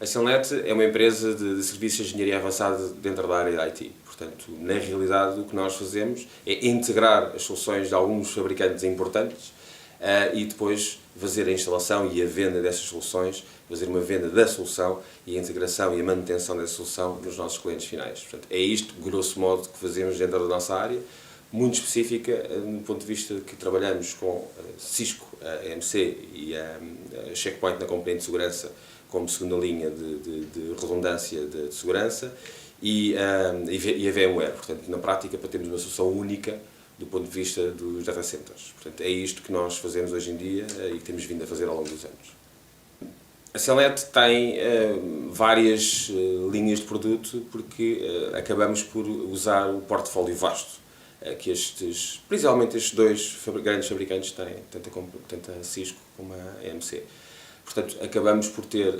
A Celnet é uma empresa de serviços de engenharia avançada dentro da área de IT. Portanto, na realidade, o que nós fazemos é integrar as soluções de alguns fabricantes importantes e depois fazer a instalação e a venda dessas soluções, fazer uma venda da solução e a integração e a manutenção dessa solução nos nossos clientes finais. Portanto, é isto, grosso modo, que fazemos dentro da nossa área, muito específica, no ponto de vista que trabalhamos com Cisco, a EMC e a Checkpoint na componente de segurança como segunda linha de redundância de segurança e a VMware. Portanto, na prática, para termos uma solução única do ponto de vista dos data centers. Portanto, é isto que nós fazemos hoje em dia e que temos vindo a fazer ao longo dos anos. A Celnet tem várias linhas de produto porque acabamos por usar o portfólio vasto que principalmente estes dois grandes fabricantes têm, tanto a Cisco como a EMC. Portanto, acabamos por ter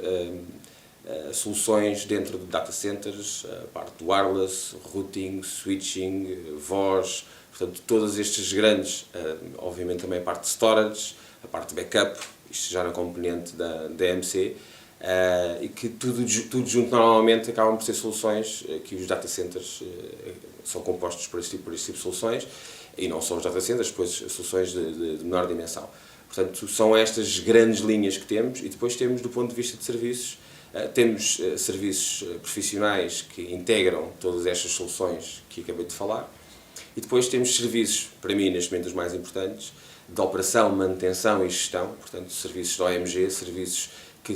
soluções dentro de data centers, a parte do wireless, routing, switching, voz, portanto, todos estes grandes, obviamente também a parte de storage, a parte de backup, isto já na componente da EMC, e que tudo junto normalmente acabam por ser soluções que os data centers são compostos por este tipo de soluções, e não só os data centers, depois soluções de menor dimensão. Portanto, são estas grandes linhas que temos e depois temos, do ponto de vista de serviços, temos serviços profissionais que integram todas estas soluções que acabei de falar e depois temos serviços, para mim, neste momento, os mais importantes, de operação, manutenção e gestão, portanto, serviços de OMG, serviços que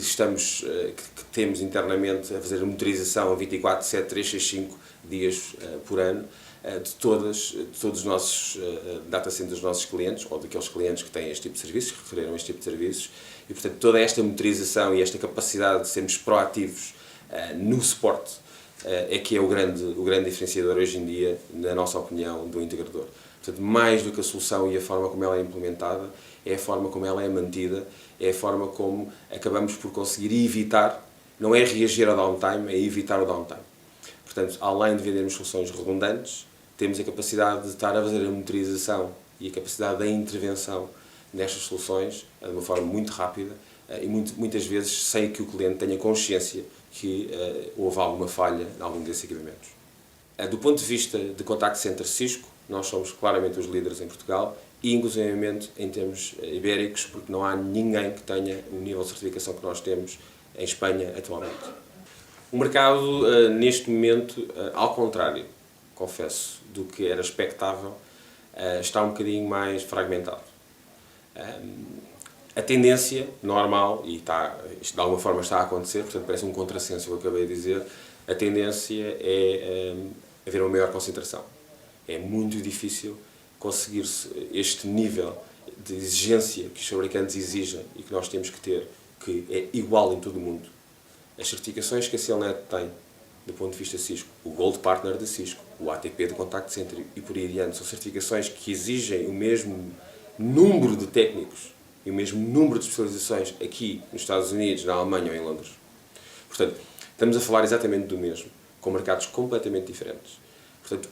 temos internamente a fazer a monitorização a 24/7, 365 dias por ano, de todos os nossos data centers dos nossos clientes, ou daqueles clientes que têm este tipo de serviços, que referiram este tipo de serviços, e portanto toda esta monitorização e esta capacidade de sermos proativos no suporte é que é o grande diferenciador hoje em dia, na nossa opinião, do integrador. Portanto, mais do que a solução e a forma como ela é implementada, é a forma como ela é mantida, é a forma como acabamos por conseguir evitar, não é reagir ao downtime, é evitar o downtime. Portanto, além de vendermos soluções redundantes, temos a capacidade de estar a fazer a monitorização e a capacidade da intervenção nestas soluções de uma forma muito rápida e muitas vezes sem que o cliente tenha consciência que houve alguma falha em algum desses equipamentos. Do ponto de vista de contact center Cisco, nós somos claramente os líderes em Portugal e, inclusivamente, em termos ibéricos, porque não há ninguém que tenha o nível de certificação que nós temos em Espanha atualmente. O mercado, neste momento, ao contrário, confesso, do que era expectável, está um bocadinho mais fragmentado. A tendência normal, e isto de alguma forma está a acontecer, portanto parece um contrassenso o que eu acabei de dizer, a tendência é haver uma maior concentração. É muito difícil conseguir-se este nível de exigência que os fabricantes exigem e que nós temos que ter, que é igual em todo o mundo. As certificações que a Celnet tem, do ponto de vista Cisco, o Gold Partner da Cisco, o ATP do Contact Center e por aí adiante, são certificações que exigem o mesmo número de técnicos e o mesmo número de especializações aqui nos Estados Unidos, na Alemanha ou em Londres. Portanto, estamos a falar exatamente do mesmo, com mercados completamente diferentes. Portanto,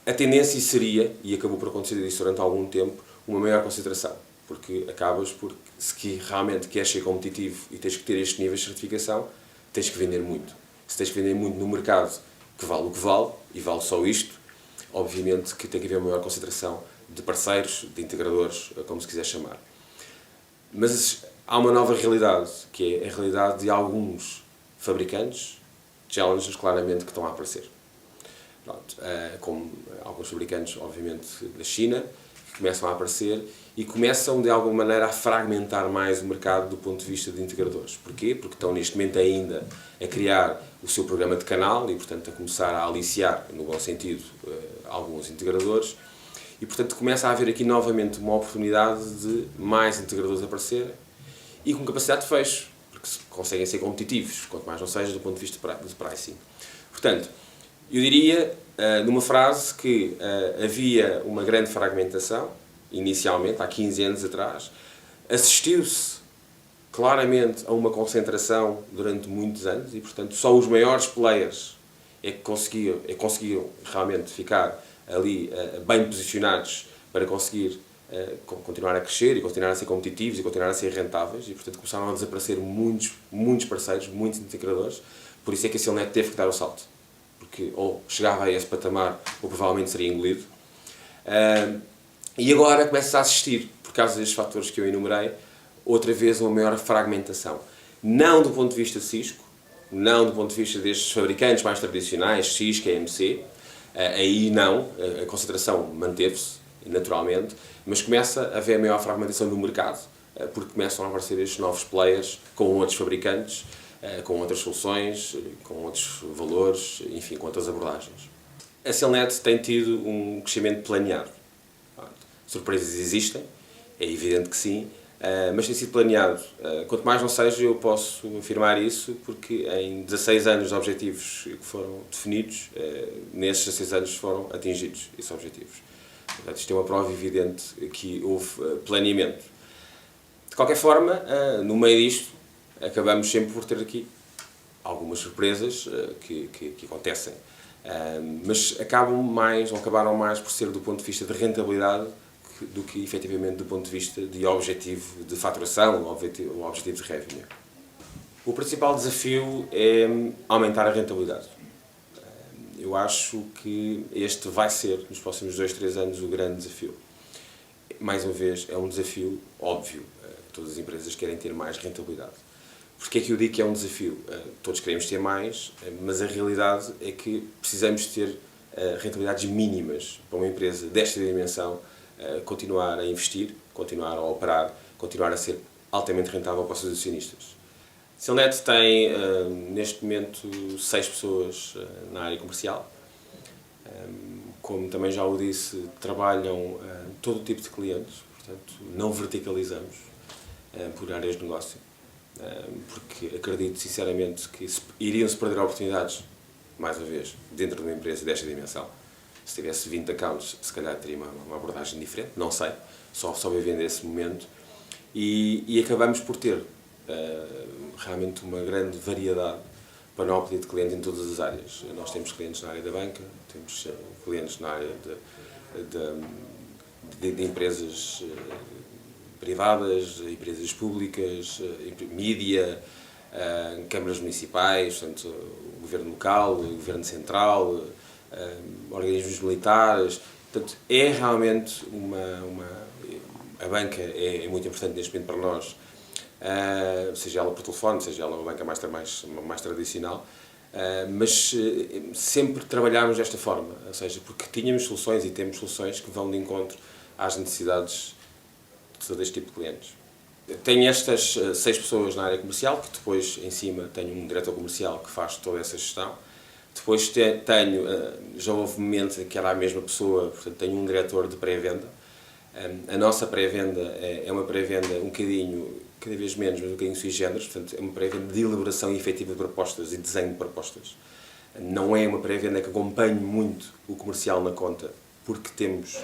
a tendência seria, e acabou por acontecer isso durante algum tempo, uma maior concentração, porque acabas por, se realmente queres ser competitivo e tens que ter este nível de certificação, tens que vender muito. Se tens que vender muito no mercado que vale o que vale, e vale só isto, obviamente que tem que haver uma maior concentração de parceiros, de integradores, como se quiser chamar. Mas há uma nova realidade, que é a realidade de alguns fabricantes, challengers claramente, que estão a aparecer. Pronto, como alguns fabricantes, obviamente, da China, que começam a aparecer e começam, de alguma maneira, a fragmentar mais o mercado do ponto de vista de integradores. Porquê? Porque estão, neste momento, ainda a criar o seu programa de canal e, portanto, a começar a aliciar, no bom sentido, alguns integradores. E, portanto, começa a haver aqui, novamente, uma oportunidade de mais integradores aparecerem e com capacidade de fecho, porque conseguem ser competitivos, quanto mais não seja, do ponto de vista de pricing. Portanto, eu diria, numa frase, que havia uma grande fragmentação, inicialmente, há 15 anos atrás, assistiu-se claramente a uma concentração durante muitos anos e, portanto, só os maiores players é que conseguiram realmente ficar ali bem posicionados para conseguir continuar a crescer e continuar a ser competitivos e continuar a ser rentáveis, e portanto começaram a desaparecer muitos parceiros, muitos integradores. Por isso é que a Celnet teve que dar o salto, porque ou chegava a esse patamar ou provavelmente seria engolido. E agora começa a assistir, por causa destes fatores que eu enumerei, outra vez uma maior fragmentação. Não do ponto de vista de Cisco, não do ponto de vista destes fabricantes mais tradicionais, Cisco, EMC, aí não, a concentração manteve-se, naturalmente, mas começa a haver maior fragmentação no mercado, porque começam a aparecer estes novos players com outros fabricantes, com outras soluções, com outros valores, enfim, com outras abordagens. A Celnet tem tido um crescimento planeado. Surpresas existem, é evidente que sim, mas tem sido planeado. Quanto mais não seja, eu posso afirmar isso, porque em 16 anos de objetivos que foram definidos, nesses 16 anos foram atingidos esses objetivos. Portanto, isto é uma prova evidente que houve planeamento. De qualquer forma, no meio disto, acabamos sempre por ter aqui algumas surpresas que acontecem, mas acabaram mais por ser do ponto de vista de rentabilidade do que efetivamente do ponto de vista de objetivo de faturação ou objetivo de revenue. O principal desafio é aumentar a rentabilidade. Eu acho que este vai ser, nos próximos 2-3 anos, o grande desafio. Mais uma vez, é um desafio óbvio. Todas as empresas querem ter mais rentabilidade. Porquê é que eu digo que é um desafio? Todos queremos ter mais, mas a realidade é que precisamos ter rentabilidades mínimas para uma empresa desta dimensão continuar a investir, continuar a operar, continuar a ser altamente rentável para os seus acionistas. A Celnet tem, neste momento, 6 pessoas na área comercial. Como também já o disse, trabalham todo tipo de clientes, portanto, não verticalizamos por áreas de negócio, porque acredito sinceramente que iriam-se perder oportunidades, mais uma vez, dentro de uma empresa desta dimensão. Se tivesse 20 accounts, se calhar teria uma abordagem diferente, não sei, só vivendo esse momento. E acabamos por ter realmente uma grande variedade, panóplia de clientes em todas as áreas. Nós temos clientes na área da banca, temos clientes na área de empresas privadas, empresas públicas, mídia, câmaras municipais, portanto, o governo local, o governo central, organismos militares. Portanto, é realmente a banca é muito importante neste momento para nós, seja ela por telefone, seja ela uma banca mais tradicional, mas sempre trabalhámos desta forma, ou seja, porque tínhamos soluções e temos soluções que vão de encontro às necessidades de todo este tipo de clientes. Tenho estas 6 pessoas na área comercial, que depois em cima tenho um diretor comercial que faz toda essa gestão. Depois tenho, já houve momentos em que era a mesma pessoa, portanto tenho um diretor de pré-venda. A nossa pré-venda é uma pré-venda um bocadinho, cada vez menos, mas um bocadinho sui generis, portanto é uma pré-venda de elaboração efetiva de propostas e desenho de propostas. Não é uma pré-venda que acompanhe muito o comercial na conta, porque temos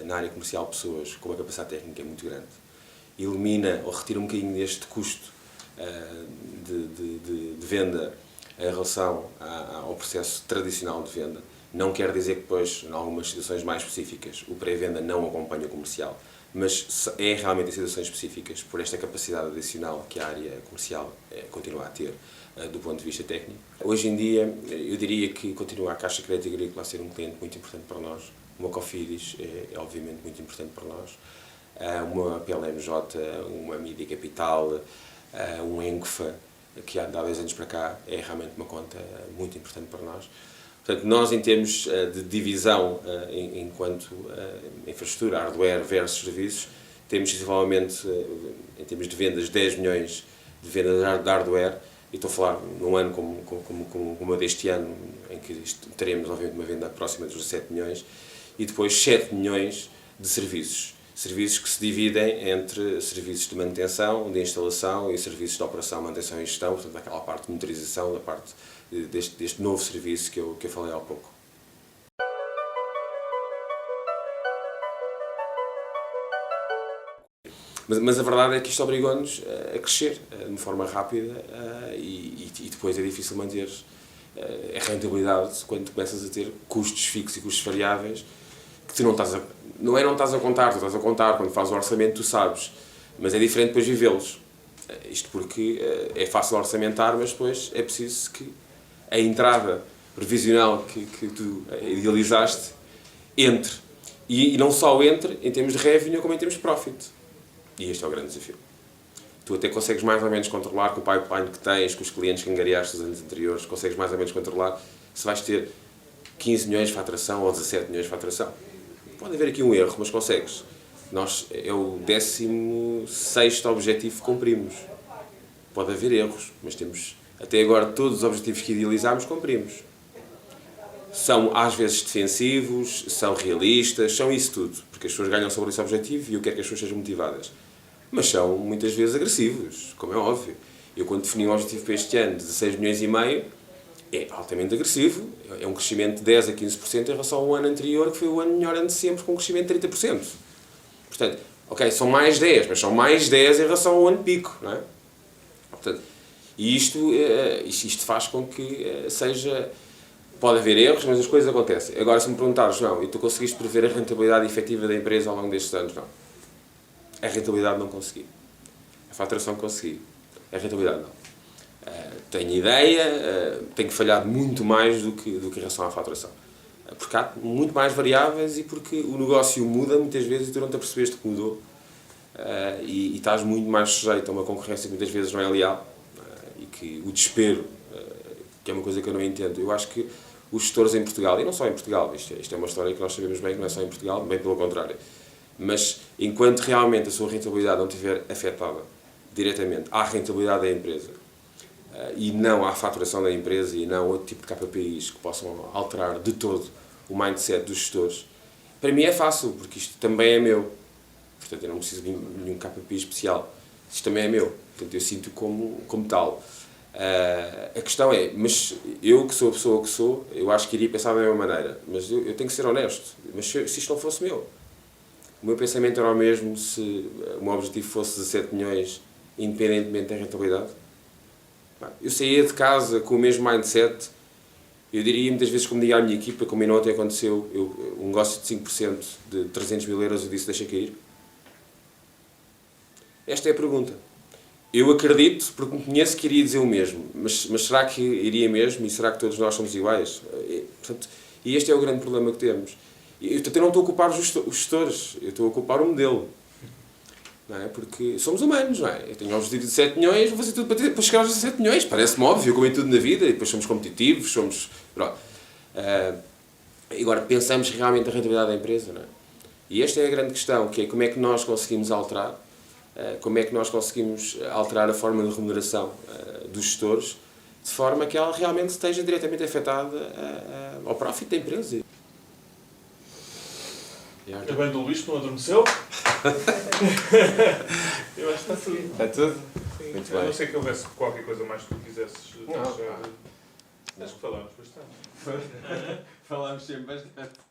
na área comercial pessoas com uma capacidade técnica muito grande. Elimina ou retira um bocadinho deste custo de venda em relação ao processo tradicional de venda. Não quer dizer que depois, em algumas situações mais específicas, o pré-venda não acompanha o comercial, mas é realmente em situações específicas, por esta capacidade adicional que a área comercial continua a ter do ponto de vista técnico. Hoje em dia, eu diria que continua a Caixa de Crédito Agrícola a ser um cliente muito importante para nós. Uma Cofidis é obviamente muito importante para nós. Uma PLMJ, uma Mídia Capital, um Encofa, que há 2 anos para cá, é realmente uma conta muito importante para nós. Portanto, nós em termos de divisão enquanto infraestrutura, hardware versus serviços, temos sensivelmente, em termos de vendas, 10 milhões de vendas de hardware, e estou a falar num ano como o deste ano, em que teremos obviamente uma venda próxima dos 17 milhões, e depois 7 milhões de serviços. Serviços que se dividem entre serviços de manutenção, de instalação e serviços de operação, manutenção e gestão, portanto, aquela parte de monitorização, da parte deste novo serviço que eu falei há pouco. Mas a verdade é que isto obrigou-nos a crescer de uma forma rápida e depois é difícil manter a rentabilidade quando começas a ter custos fixos e custos variáveis que tu não estás não é não estás a contar, tu estás a contar, quando fazes o orçamento tu sabes, mas é diferente depois vivê-los. Isto porque é fácil orçamentar, mas depois é preciso que a entrada previsional que tu idealizaste entre. E não só entre em termos de revenue, como em termos de profit. E este é o grande desafio. Tu até consegues mais ou menos controlar com o pipeline que tens, com os clientes que angariaste nos anos anteriores, consegues mais ou menos controlar se vais ter 15 milhões de faturação ou 17 milhões de faturação. Pode haver aqui um erro, mas consegues. É o 16º objetivo que cumprimos. Pode haver erros, mas temos, até agora, todos os objetivos que idealizámos, cumprimos. São, às vezes, defensivos, são realistas, são isso tudo. Porque as pessoas ganham sobre esse objetivo e eu quero que as pessoas sejam motivadas. Mas são, muitas vezes, agressivos, como é óbvio. Eu, quando defini um objetivo para este ano de 16 milhões e meio, é altamente agressivo. É um crescimento de 10 a 15% em relação ao ano anterior, que foi o melhor ano de sempre, com um crescimento de 30%. Portanto, ok, são mais 10, mas são mais 10 em relação ao ano pico, não é? Portanto, e isto faz com que seja... Pode haver erros, mas as coisas acontecem. Agora, se me perguntares, não, e tu conseguiste prever a rentabilidade efetiva da empresa ao longo destes anos? Não. A rentabilidade não consegui. A faturação consegui. A rentabilidade não. Tenho ideia, tenho falhado muito mais do que em relação à faturação. Porque há muito mais variáveis e porque o negócio muda muitas vezes e tu não te apercebeste que mudou. E estás muito mais sujeito a uma concorrência que muitas vezes não é leal e que o desespero, que é uma coisa que eu não entendo. Eu acho que os gestores em Portugal, e não só em Portugal, isto é uma história que nós sabemos bem que não é só em Portugal, bem pelo contrário, mas enquanto realmente a sua rentabilidade não estiver afetada diretamente à rentabilidade da empresa e não à faturação da empresa e não a outro tipo de KPIs que possam alterar de todo o mindset dos gestores, para mim é fácil, porque isto também é meu. Portanto, eu não preciso de nenhum KPI especial. Isto também é meu. Portanto, eu sinto como tal. A questão é, mas eu que sou a pessoa que sou, eu acho que iria pensar da mesma maneira. Mas eu tenho que ser honesto. Mas se isto não fosse meu, o meu pensamento era o mesmo se o meu objetivo fosse 17 milhões, independentemente da rentabilidade. Eu saía de casa com o mesmo mindset. Eu diria muitas vezes, como digo à minha equipa, como ontem aconteceu, um negócio de 5% de 300 mil euros, eu disse, deixa cair. Esta é a pergunta. Eu acredito, porque me conheço, que iria dizer o mesmo. Mas será que iria mesmo? E será que todos nós somos iguais? Portanto, e este é o grande problema que temos. Eu não estou a ocupar os gestores, eu estou a ocupar o modelo. Não é? Porque somos humanos, não é? Eu tenho um objetivo de 7 milhões, vou fazer tudo para chegar aos 17 milhões. Parece-me óbvio, como em tudo na vida, e depois somos competitivos, somos... Agora, pensamos realmente na rentabilidade da empresa, não é? E esta é a grande questão, que é como é que nós conseguimos alterar, como é que nós conseguimos alterar a forma de remuneração dos gestores, de forma que ela realmente esteja diretamente afetada ao profit da empresa. Ainda bem do Luís, não adormeceu? Eu acho que está tudo. Está tudo? Sim. Muito Eu bem. não sei que houvesse qualquer coisa mais que tu quisesses. Não. Acho que falámos bastante. Falámos sempre bastante.